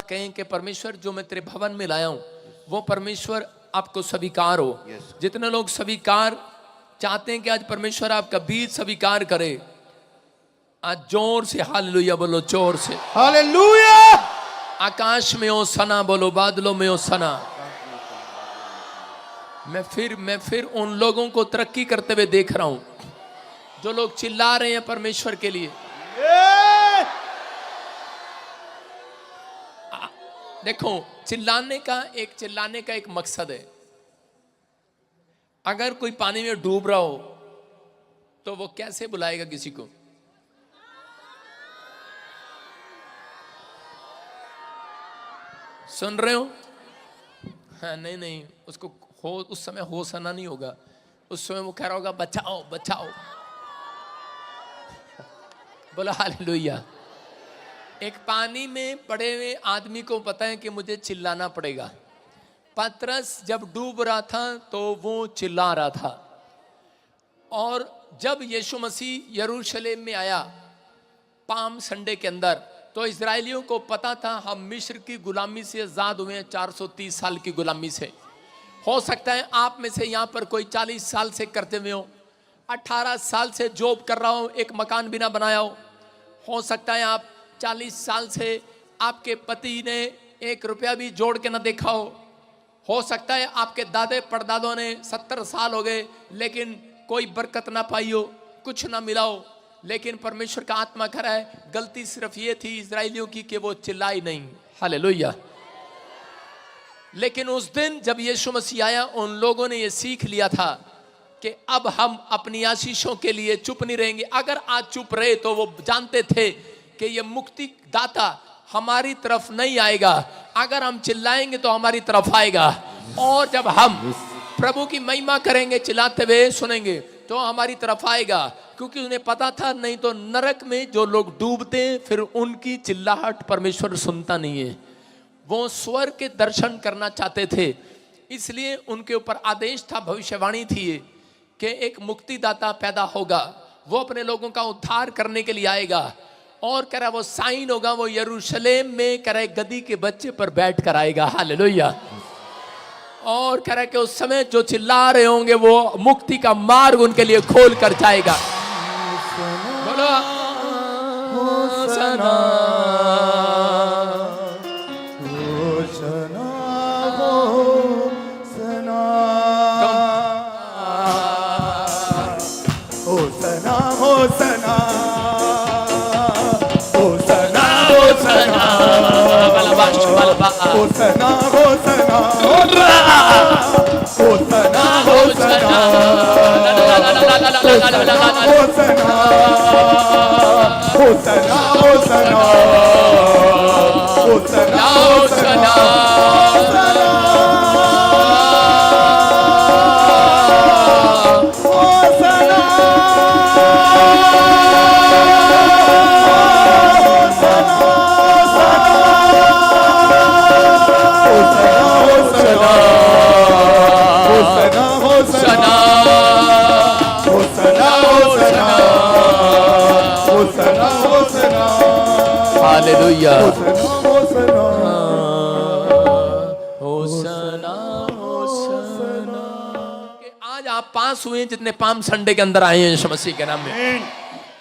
कहें कि परमेश्वर जो मैं तेरे भवन में लाया हूं वो परमेश्वर आपको स्वीकार हो। जितने लोग स्वीकार चाहते हैं कि आज परमेश्वर आपका बीज स्वीकार करे, आज जोर से हालेलुया बोलो, जोर से हालेलुया। आकाश में हो सना बोलो, बादलों में हो सना। मैं फिर उन लोगों को तरक्की करते हुए देख रहा हूं जो लोग चिल्ला रहे हैं परमेश्वर के लिए। देखो, चिल्लाने का एक मकसद है। अगर कोई पानी में डूब रहा हो तो वो कैसे बुलाएगा किसी को? सुन रहे हो? हाँ, नहीं, उसको हो, उस समय हो सना नहीं होगा। उस समय वो कह रहा होगा बचाओ बचाओ। बोलो हालेलुया। एक पानी में पड़े हुए आदमी को पता है कि मुझे चिल्लाना पड़ेगा। पतरस जब डूब रहा था तो वो चिल्ला रहा था। और जब यीशु मसीह यरूशलेम में आया पाम संडे के अंदर, तो इजरायलियों को पता था हम मिस्र की गुलामी से आजाद हुए हैं, 430 साल की गुलामी से। हो सकता है आप में से यहाँ पर कोई 40 साल से करते हुए हो, 18 साल से जॉब कर रहा हो, एक मकान भी ना बनाया हो सकता है आप 40 साल से आपके पति ने 1 रुपया भी जोड़ के ना देखा हो सकता है आपके दादे परदादों ने 70 साल हो गए लेकिन कोई बरकत ना पाई हो, कुछ ना मिला हो। लेकिन परमेश्वर का आत्मा कह रहा है गलती सिर्फ ये थी इजरायलियों की कि वो चिल्लाई नहीं। हालेलुया। लेकिन उस दिन जब यीशु मसीह आया, उन लोगों ने ये सीख लिया था कि अब हम अपनी आशीषों के लिए चुप नहीं रहेंगे। अगर आज चुप रहे तो वो जानते थे कि ये मुक्ति दाता हमारी तरफ नहीं आएगा, अगर हम चिल्लाएंगे तो हमारी तरफ आएगा। और जब हम प्रभु की महिमा करेंगे, चिल्लाते हुए सुनेंगे, तो हमारी तरफ आएगा। क्योंकि उन्हें पता था नहीं तो नरक में जो लोग डूबते हैं फिर उनकी चिल्लाहट परमेश्वर सुनता नहीं है। वो स्वर्ग के दर्शन करना चाहते थे, इसलिए उनके ऊपर आदेश था, भविष्यवाणी थी कि एक मुक्तिदाता पैदा होगा, वो अपने लोगों का उद्धार करने के लिए आएगा। और कह रहा वो साइन होगा, वो यरूशलेम में कह रहा गदी के बच्चे पर बैठ कर आएगा। हालेलुया। और कह रहा कि उस समय जो चिल्ला रहे होंगे वो मुक्ति का मार्ग उनके लिए खोल कर जाएगा। बोलो होसना होसना होसना होसना होसना होसना होसना होसना होसना होसना होसना होसना होसना होसना होसना हालेलुया। होसना होसना। आज आप पास हुए जितने पाम संडे के अंदर आए हैं यीशु मसीह के नाम में,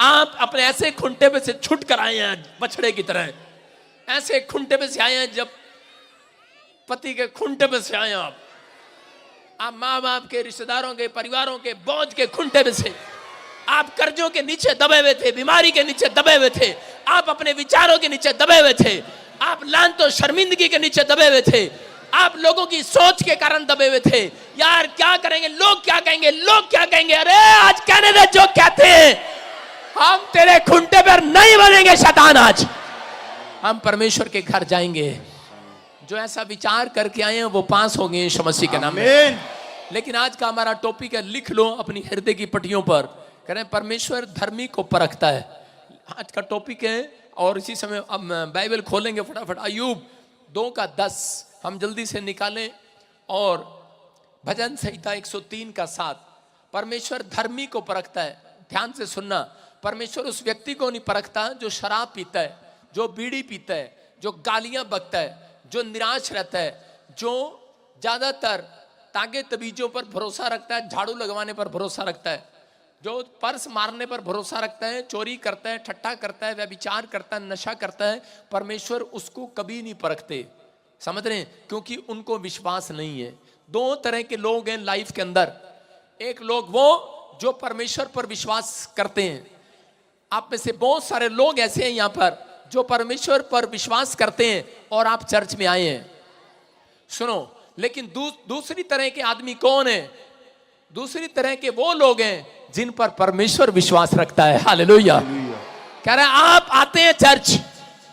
आप अपने ऐसे खुंटे पे से छूट कर आए हैं बछड़े की तरह। ऐसे खुंटे पे से आए हैं जब पति के खुंटे पे से आए हैं आप माँ बाप के, रिश्तेदारों के, परिवारों के बोझ के खुंटे पे से, आप कर्जों के नीचे दबे हुए थे, बीमारी के नीचे दबे हुए थे, आप अपने विचारों के नीचे दबे हुए थे, आप लानतों शर्मिंदगी के नीचे दबे हुए थे, आप लोगों की सोच के कारण दबे हुए थे। यार क्या करेंगे, लोग क्या कहेंगे, लोग क्या कहेंगे। अरे आज कहने दे जो कहते हैं, हम तेरे खुंटे पर नहीं बनेंगे शैतान। आज हम परमेश्वर के घर जाएंगे। जो ऐसा विचार करके आए हैं वो पास होंगे यीशु मसीह के नाम में। लेकिन आज का हमारा टॉपिक है, लिख लो अपनी हृदय की पट्टियों पर, कह रहे हैं परमेश्वर धर्मी को परखता है। आज का टॉपिक है। और इसी समय अब बाइबल खोलेंगे फटाफट, अय्यूब 2:10 हम जल्दी से निकालें। और भजन संहिता 103 का 7, परमेश्वर धर्मी को परखता है। ध्यान से सुनना, परमेश्वर उस व्यक्ति को नहीं परखता जो शराब पीता है, जो बीड़ी पीता है, जो गालियां बकता है, जो निराश रहता है, जो ज्यादातर तागे तबीजों पर भरोसा रखता है, झाड़ू लगवाने पर भरोसा रखता है, जो पर्स मारने पर भरोसा रखता है, चोरी करता है, ठट्टा करता है, व्यभिचार करता है, नशा करता है, परमेश्वर उसको कभी नहीं परखते। समझ रहे हैं? क्योंकि उनको विश्वास नहीं है। दो तरह के लोग हैं लाइफ के अंदर। एक लोग वो जो परमेश्वर पर विश्वास करते हैं। आप में से बहुत सारे लोग ऐसे हैं यहां पर जो परमेश्वर पर विश्वास करते हैं और आप चर्च में आए हैं। सुनो, लेकिन दूसरी तरह के आदमी कौन है? दूसरी तरह के वो लोग हैं जिन पर परमेश्वर विश्वास रखता है। हालेलुया। कह रहा है आप आते हैं चर्च,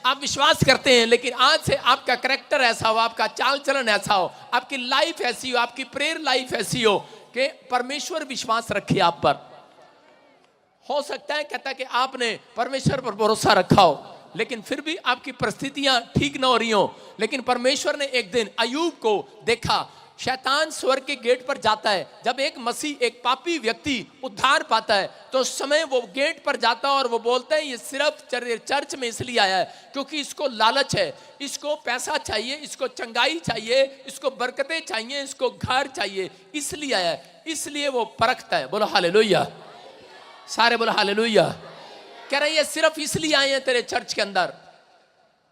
आप विश्वास करते हैं, लेकिन आज से आपका कैरेक्टर ऐसा हो, आपका चाल चलन ऐसा हो, आपकी लाइफ ऐसी हो, आपकी प्रेयर लाइफ ऐसी हो कि परमेश्वर विश्वास रखे आप पर। हो सकता है कहता है कि आपने परमेश्वर पर भरोसा रखा हो, लेकिन फिर भी आपकी परिस्थितियां ठीक ना हो रही हो। लेकिन परमेश्वर ने एक दिन अय्यूब को देखा। शैतान स्वर्ग के गेट पर जाता है। जब एक मसीह, एक पापी व्यक्ति उद्धार पाता है तो उस समय वो गेट पर जाता है और वो बोलता है ये सिर्फ चर्च में इसलिए आया है क्योंकि इसको लालच है, इसको पैसा चाहिए, इसको चंगाई चाहिए, इसको बरकतें चाहिए, इसको घर चाहिए, इसलिए आया है। इसलिए वो परखता है। बोलो हालेलुया, सारे बोलो हालेलुया। कह रहे ये सिर्फ इसलिए आए हैं तेरे चर्च के अंदर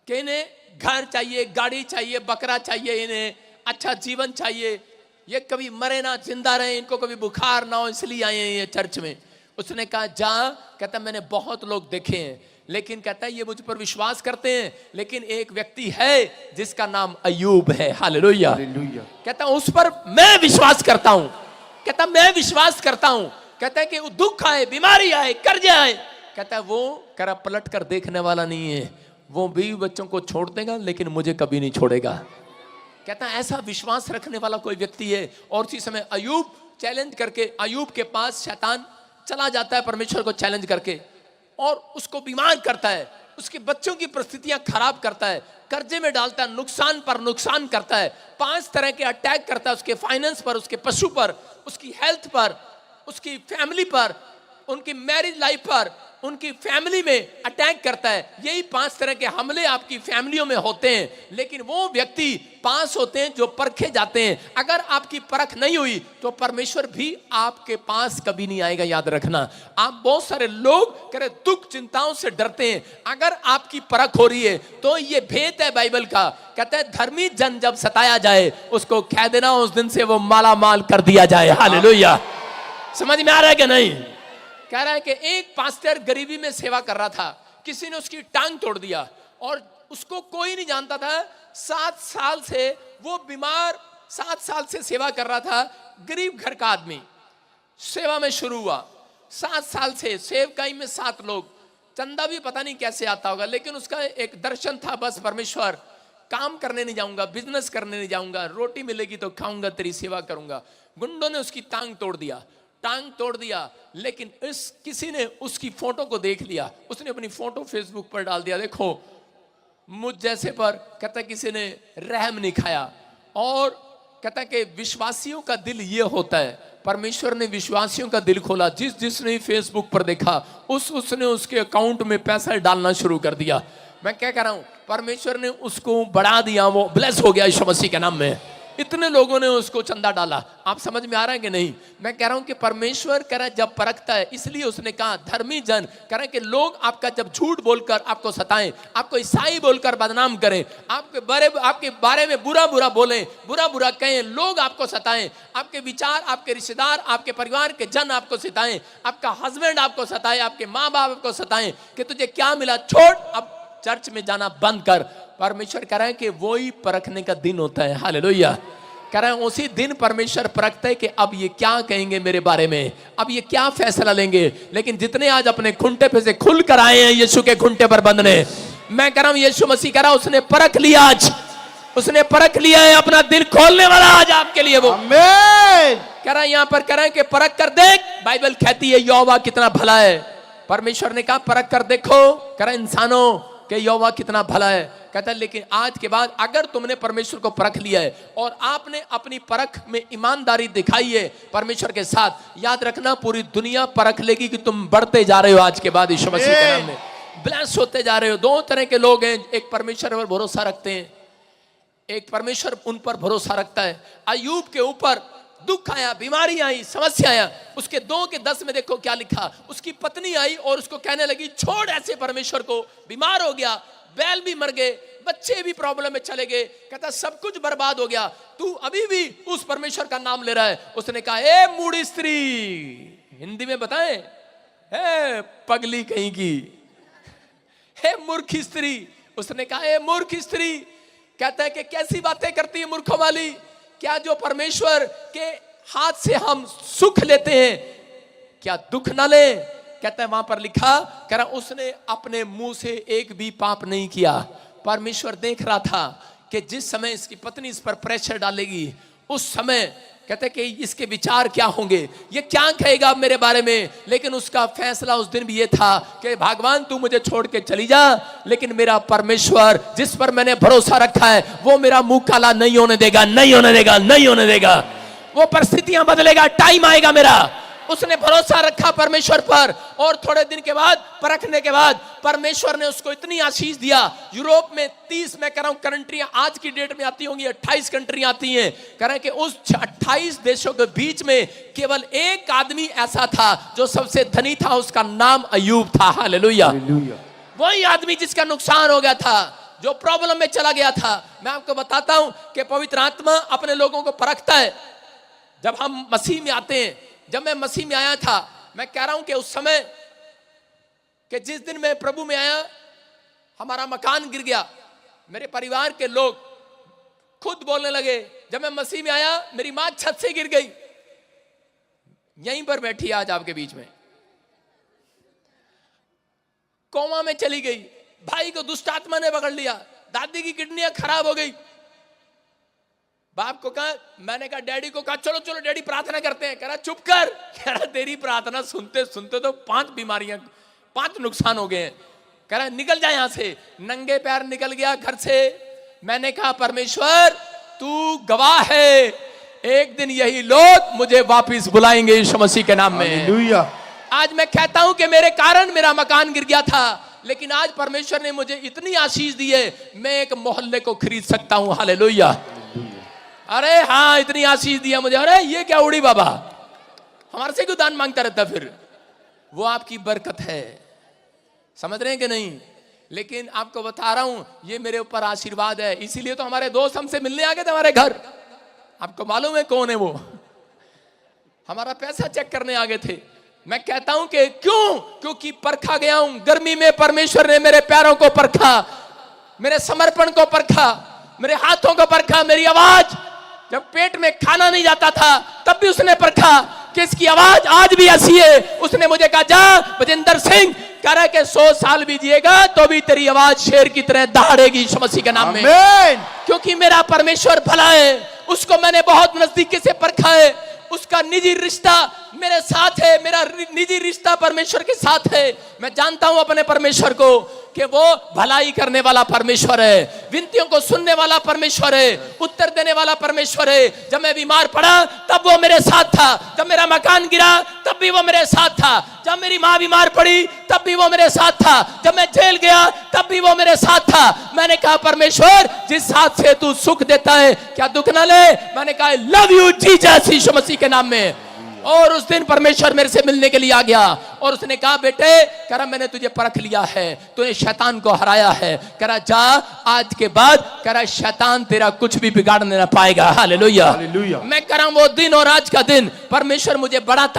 कि इन्हें घर चाहिए, गाड़ी चाहिए, बकरा चाहिए, इन्हें अच्छा जीवन चाहिए, ये कभी मरे ना, जिंदा रहे, इनको कभी बुखार ना हो, इसलिए आए हैं ये चर्च में। उसने कहा जा, कहता मैंने बहुत लोग देखे हैं, लेकिन कहता है ये मुझ पर विश्वास करते हैं, लेकिन एक व्यक्ति है जिसका नाम अय्यूब है। हालेलुया। कहता उस पर मैं विश्वास करता हूं। कहता मैं विश्वास करता हूं। कहता है कि दुख आए, बीमारी आए, कर्जे आए, कहता है वो करा पलट कर देखने वाला नहीं है, वो बीवी बच्चों को छोड़ देगा लेकिन मुझे कभी नहीं छोड़ेगा। कहता है ऐसा विश्वास रखने वाला कोई व्यक्ति है। और उसी समय अय्यूब चैलेंज करके, अय्यूब के पास शैतान चला जाता है परमेश्वर को चैलेंज करके और उसको बीमार करता है, उसके बच्चों की परिस्थितियां खराब करता है, कर्जे में डालता है, नुकसान पर नुकसान करता है, 5 तरह के अटैक करता है उसके फाइनेंस पर, उसके पशु पर, उसकी हेल्थ पर, उसकी फैमिली पर, उनकी मैरिज लाइफ पर, उनकी फैमिली में अटैक करता है। यही 5 तरह के हमले आपकी फैमिलियों में होते हैं। लेकिन वो व्यक्ति पास होते हैं जो परखे जाते हैं। अगर आपकी परख नहीं हुई तो परमेश्वर भी आपके पास कभी नहीं आएगा। याद रखना। आप बहुत सारे लोग करे दुख चिंताओं से डरते हैं। अगर आपकी परख हो रही है तो ये भेद है बाइबल का। कहता है धर्मी जन जब सताया जाए उसको कह देना उस दिन से वो माला माल कर दिया जाए। हालेलुया। समझ में आ रहा है कि नहीं? कह रहा है कि एक पास्टर गरीबी में सेवा कर रहा था, किसी ने उसकी टांग तोड़ दिया और उसको कोई नहीं जानता था। 7 साल से वो बीमार, 7 साल से सेवा कर रहा था। गरीब घर का आदमी सेवा में शुरू हुआ। 7 साल से सेवकाई में 7 लोग, चंदा भी पता नहीं कैसे आता होगा, लेकिन उसका एक दर्शन था, बस परमेश्वर काम करने नहीं जाऊंगा, बिजनेस करने नहीं जाऊंगा, रोटी मिलेगी तो खाऊंगा, तेरी सेवा करूंगा। गुंडों ने उसकी टांग तोड़ दिया, टांग तोड़ दिया, लेकिन किसी ने उसकी फोटो को देख लिया, उसने अपनी फोटो फेसबुक पर डाल दिया, देखो मुझ जैसे पर। कहता किसी ने रहम नहीं खाया। और कहता कि विश्वासियों का दिल ये होता है। परमेश्वर ने विश्वासियों का दिल खोला। जिसने फेसबुक पर देखा उसने उसके अकाउंट में पैसा डालना शुरू कर दिया। मैं क्या कह रहा हूं, परमेश्वर ने उसको बढ़ा दिया, वो ब्लेस हो गया यीशु मसीह के नाम में। इतने लोगों ने उसको चंदा डाला। आप समझ में आ रहा है कि नहीं? मैं कह रहा हूं कि परमेश्वर कह रहा है जब परखता है, इसलिए उसने कहा धर्मी जन, कह रहा है कि लोग आपका जब झूठ बोलकर आपको सताएं, आपको ईसाई बोलकर बदनाम करें, आपके बारे में बुरा बुरा बोलें, बुरा बुरा कहें, लोग आपको सताएं, आपके विचार, आपके रिश्तेदार, आपके परिवार के जन आपको सताएं, आपका हस्बैंड आपको सताए, आपके माँ बाप आपको सताएं कि तुझे क्या मिला, छोड़, अब चर्च में जाना बंद कर। परमेश्वर कह रहा है कि वो ही परखने का दिन होता है। हालेलुया। कह रहा है उसी दिन परमेश्वर परखता है कि अब ये क्या कहेंगे मेरे बारे में, अब ये क्या फैसला लेंगे। लेकिन जितने आज अपने खुंटे पे से खुल कर आए हैं यीशु के खुंटे पर बंधने, मैं कह रहा हूं यीशु मसीह कह रहा है उसने परख लिया, आज उसने परख लिया है, अपना दिल खोलने वाला आज आपके लिए वो। आमीन। कह रहा है यहां पर कह रहा है कि परख कर देख। बाइबल कहती है यहोवा कितना भला है। परमेश्वर ने कहा परख कर देखो। कह रहा इंसानों कि यहोवा कितना भला है। कहता है लेकिन आज के बाद अगर तुमने परमेश्वर को परख लिया है और आपने अपनी परख में ईमानदारी दिखाई है परमेश्वर के साथ, याद रखना पूरी दुनिया परख लेगी कि तुम बढ़ते जा रहे हो आज के बाद यीशु मसीह के नाम में। ब्लेस होते जा रहे हो। दो तरह के लोग हैं, एक परमेश्वर पर भरोसा रखते हैं, एक परमेश्वर उन पर भरोसा रखता है। अय्यूब के ऊपर दुख आया, बीमारी आई, समस्या आया, उसके 2:10 में देखो क्या लिखा। उसकी पत्नी आई और उसको कहने लगी छोड़ ऐसे परमेश्वर को, बीमार हो गया, बैल भी मर गए, बच्चे भी प्रॉब्लम में चले गए, कहता सब कुछ बर्बाद हो गया, तू अभी भी उस परमेश्वर का नाम ले रहा है। उसने कहा ए मूढ़ी स्त्री, हिंदी में बताएं, हे पगली कहीं की, हे मूर्ख स्त्री। उसने कहा ए मूर्ख स्त्री, कहता है कि कैसी बातें करती है मूर्खों वाली, क्या जो परमेश्वर के हाथ से हम सुख लेते हैं क्या दुख ना ले? कहता है वहां पर लिखा, कह रहा उसने अपने मुंह से एक भी पाप नहीं किया। परमेश्वर देख रहा था कि जिस समय इसकी पत्नी इस पर प्रेशर डालेगी, उस समय कहते कि इसके विचार क्या होंगे, ये क्या कहेगा मेरे बारे में। लेकिन उसका फैसला उस दिन भी ये था कि भगवान तू मुझे छोड़ के चली जा, लेकिन मेरा परमेश्वर जिस पर मैंने भरोसा रखा है वो मेरा मुंह काला नहीं होने देगा, नहीं होने देगा, नहीं होने देगा। वो परिस्थितियां बदलेगा, टाइम आएगा मेरा। उसने भरोसा रखा परमेश्वर पर, और थोड़े दिन के बाद, परखने के बाद परमेश्वर ने उसको इतनी आशीष दिया। यूरोप में 30 मैं कह रहा हूं कंट्रियां आज की डेट में आती होंगी, 28 कंट्रियां आती हैं। कह रहे हैं कि उस 28 देशों के बीच में केवल एक आदमी ऐसा था जो सबसे धनी था, उसका नाम अय्यूब था। हालेलुया। वही आदमी जिसका नुकसान हो गया था, जो प्रॉब्लम में चला गया था। मैं आपको बताता हूं कि पवित्र आत्मा अपने लोगों को परखता है। जब हम मसीह में आते हैं, जब मैं मसीह में आया था, मैं कह रहा हूं कि उस समय कि जिस दिन मैं प्रभु में आया, हमारा मकान गिर गया, मेरे परिवार के लोग खुद बोलने लगे। जब मैं मसीह में आया, मेरी मां छत से गिर गई, यहीं पर बैठी आज आपके बीच में, कोमा में चली गई, भाई को दुष्ट आत्मा ने पकड़ लिया, दादी की किडनियां खराब हो गई। बाप को कहा, मैंने कहा डैडी को कहा चलो चलो डैडी प्रार्थना करते हैं। कह रहा चुप कर, कह रहा तेरी प्रार्थना सुनते सुनते तो 5 बीमारियां, 5 नुकसान हो गए हैं। कह रहा निकल जा यहां से। नंगे पैर निकल गया घर से। मैंने कहा परमेश्वर तू गवाह है, एक दिन यही लोग मुझे वापस बुलाएंगे यीशु मसीह के नाम में। हालेलुया। आज मैं कहता हूं कि मेरे कारण मेरा मकान गिर गया था, लेकिन आज परमेश्वर ने मुझे इतनी आशीष दी है, मैं एक मोहल्ले को खरीद सकता हूं। हालेलुया। अरे हाँ, इतनी आशीष दिया मुझे। अरे ये क्या उड़ी बाबा, हमारे से क्यों दान मांगता रहता? फिर वो आपकी बरकत है, समझ रहे हैं कि नहीं? लेकिन आपको बता रहा हूं, ये मेरे ऊपर आशीर्वाद है। इसीलिए तो हमारे दोस्त हमसे मिलने आ गए थे हमारे घर। आपको मालूम है कौन है वो? हमारा पैसा चेक करने आ गए थे। मैं कहता हूं कि क्यों? क्योंकि परखा गया हूं। गर्मी में परमेश्वर ने मेरे पैरों को परखा, मेरे समर्पण को परखा, मेरे हाथों को परखा, मेरी आवाज, जब पेट में खाना नहीं जाता था तब भी उसने परखा कि इसकी आवाज आज भी ऐसी है। उसने मुझे कहा जा बजिंदर सिंह, कह रहा है कि 100 साल भी जिएगा तो भी तेरी आवाज शेर की तरह दहाड़ेगी यीशु मसीह के नाम में। क्योंकि मेरा परमेश्वर भला है, उसको मैंने बहुत नजदीकी से परखा है। उसका निजी रिश्ता मेरे साथ है, मेरा निजी रिश्ता परमेश्वर के साथ है। मैं जानता हूं अपने परमेश्वर को कि वो भलाई करने वाला परमेश्वर है, विनतियों को सुनने वाला परमेश्वर है, उत्तर देने वाला परमेश्वर है। जब मैं बीमार पड़ा तब वो मेरे साथ था, जब मेरा मकान गिरा तब भी वो मेरे साथ था, जब मेरी माँ बीमार पड़ी तब भी वो मेरे साथ था, जब मैं जेल गया तब भी वो मेरे साथ था। मैंने कहा परमेश्वर जिस हाथ से तू सुख देता है क्या दुख ना ले? मैंने कहा लव यू जीसस यीशु मसीह के नाम में। और उस दिन परमेश्वर मेरे से मिलने के लिए आ गया और उसने कहा बेटे, कह रहा मैंने तुझे परख लिया है, तूने शैतान को हराया है। कह रहा जा आज के बाद, कह रहा शैतान तेरा कुछ भी बिगाड़ने ना पाएगा। हालेलुया। मैं कह रहा हूं वो दिन और आज का दिन परमेश्वर मुझे बड़ा